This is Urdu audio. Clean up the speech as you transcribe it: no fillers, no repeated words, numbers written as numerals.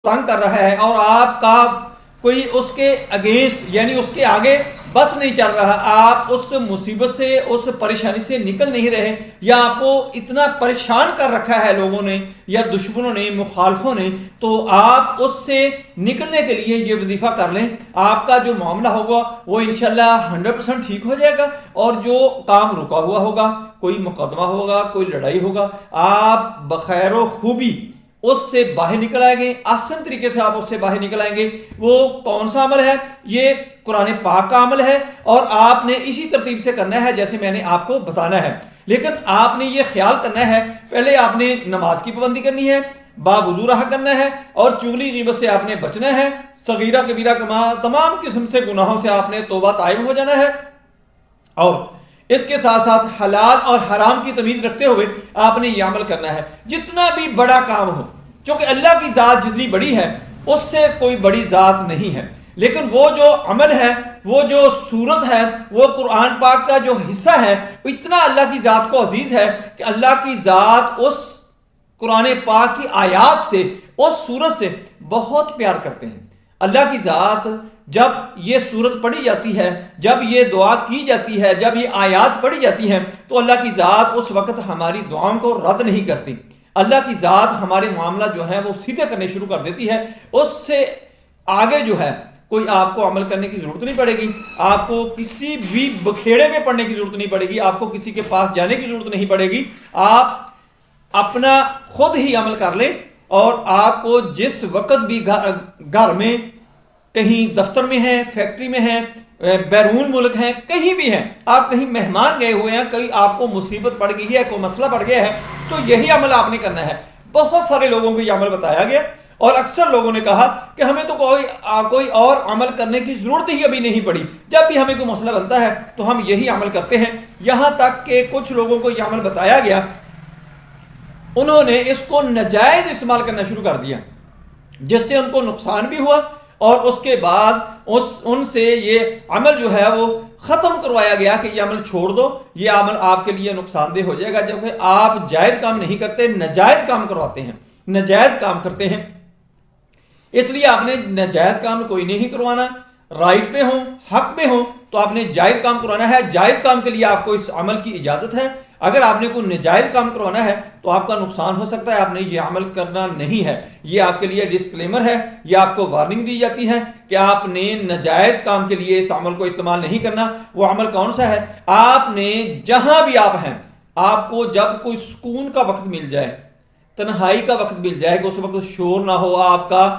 تنگ کر رہا ہے اور آپ کا کوئی اس کے اگینسٹ یعنی اس کے آگے بس نہیں چل رہا، آپ اس مصیبت سے اس پریشانی سے نکل نہیں رہے، یا آپ کو اتنا پریشان کر رکھا ہے لوگوں نے یا دشمنوں نے مخالفوں نے، تو آپ اس سے نکلنے کے لیے یہ وظیفہ کر لیں۔ آپ کا جو معاملہ ہوگا وہ انشاءاللہ 100% ٹھیک ہو جائے گا، اور جو کام رکا ہوا ہوگا، کوئی مقدمہ ہوگا، کوئی لڑائی ہوگا، آپ بخیر و خوبی اس سے باہر نکل آئیں گے، آسان طریقے سے آپ اس سے باہر نکل آئیں گے۔ وہ کون سا عمل ہے؟ یہ قرآن پاک کا عمل ہے، اور آپ نے اسی ترتیب سے کرنا ہے جیسے میں نے آپ کو بتانا ہے۔ لیکن آپ نے یہ خیال کرنا ہے، پہلے آپ نے نماز کی پابندی کرنی ہے، باوضو رہا کرنا ہے، اور چغلی غیبت سے آپ نے بچنا ہے، صغیرہ کبیرہ تمام قسم سے گناہوں سے آپ نے توبہ طائب ہو جانا ہے، اور اس کے ساتھ ساتھ حلال اور حرام کی تمیز رکھتے ہوئے آپ نے یہ عمل کرنا ہے۔ جتنا بھی بڑا کام ہو، چونکہ اللہ کی ذات جتنی بڑی ہے اس سے کوئی بڑی ذات نہیں ہے، لیکن وہ جو عمل ہے، وہ جو صورت ہے، وہ قرآن پاک کا جو حصہ ہے، اتنا اللہ کی ذات کو عزیز ہے کہ اللہ کی ذات اس قرآن پاک کی آیات سے، اس صورت سے بہت پیار کرتے ہیں۔ اللہ کی ذات جب یہ صورت پڑھی جاتی ہے، جب یہ دعا کی جاتی ہے، جب یہ آیات پڑھی جاتی ہیں، تو اللہ کی ذات اس وقت ہماری دعاؤں کو رد نہیں کرتی۔ اللہ کی ذات ہمارے معاملہ جو ہے وہ سیدھے کرنے شروع کر دیتی ہے۔ اس سے آگے جو ہے کوئی آپ کو عمل کرنے کی ضرورت نہیں پڑے گی، آپ کو کسی بھی بکھیڑے میں پڑنے کی ضرورت نہیں پڑے گی، آپ کو کسی کے پاس جانے کی ضرورت نہیں پڑے گی۔ آپ اپنا خود ہی عمل کر لیں، اور آپ کو جس وقت بھی گھر میں، کہیں دفتر میں ہیں، فیکٹری میں ہیں، بیرون ملک ہیں، کہیں بھی ہیں، آپ کہیں مہمان گئے ہوئے ہیں، کہیں آپ کو مصیبت پڑ گئی ہے، کوئی مسئلہ پڑ گیا ہے، تو یہی عمل آپ نے کرنا ہے۔ بہت سارے لوگوں کو یہ عمل بتایا گیا، اور اکثر لوگوں نے کہا کہ ہمیں تو کوئی اور عمل کرنے کی ضرورت ہی ابھی نہیں پڑی، جب بھی ہمیں کوئی مسئلہ بنتا ہے تو ہم یہی عمل کرتے ہیں۔ یہاں تک کہ کچھ لوگوں کو یہ عمل بتایا گیا، انہوں نے اس کو ناجائز استعمال کرنا شروع کر دیا، جس سے ان کو نقصان بھی ہوا، اور اس کے بعد ان سے یہ عمل جو ہے وہ ختم کروایا گیا کہ یہ عمل چھوڑ دو، یہ عمل آپ کے لیے نقصان دہ ہو جائے گا، جبکہ آپ جائز کام نہیں کرتے، ناجائز کام کرواتے ہیں، ناجائز کام کرتے ہیں۔ اس لیے آپ نے ناجائز کام کوئی نہیں کروانا، رائٹ پہ ہوں، حق پہ ہوں، تو آپ نے جائز کام کروانا ہے۔ جائز کام کے لیے آپ کو اس عمل کی اجازت ہے۔ اگر آپ نے کوئی ناجائز کام کروانا ہے تو آپ کا نقصان ہو سکتا ہے، آپ نے یہ عمل کرنا نہیں ہے۔ یہ آپ کے لیے ڈسکلیمر ہے، یہ آپ کو وارننگ دی جاتی ہے کہ آپ نے ناجائز کام کے لیے اس عمل کو استعمال نہیں کرنا۔ وہ عمل کون سا ہے؟ آپ نے جہاں بھی آپ ہیں، آپ کو جب کوئی سکون کا وقت مل جائے، تنہائی کا وقت مل جائے کہ اس وقت شور نہ ہو، آپ کا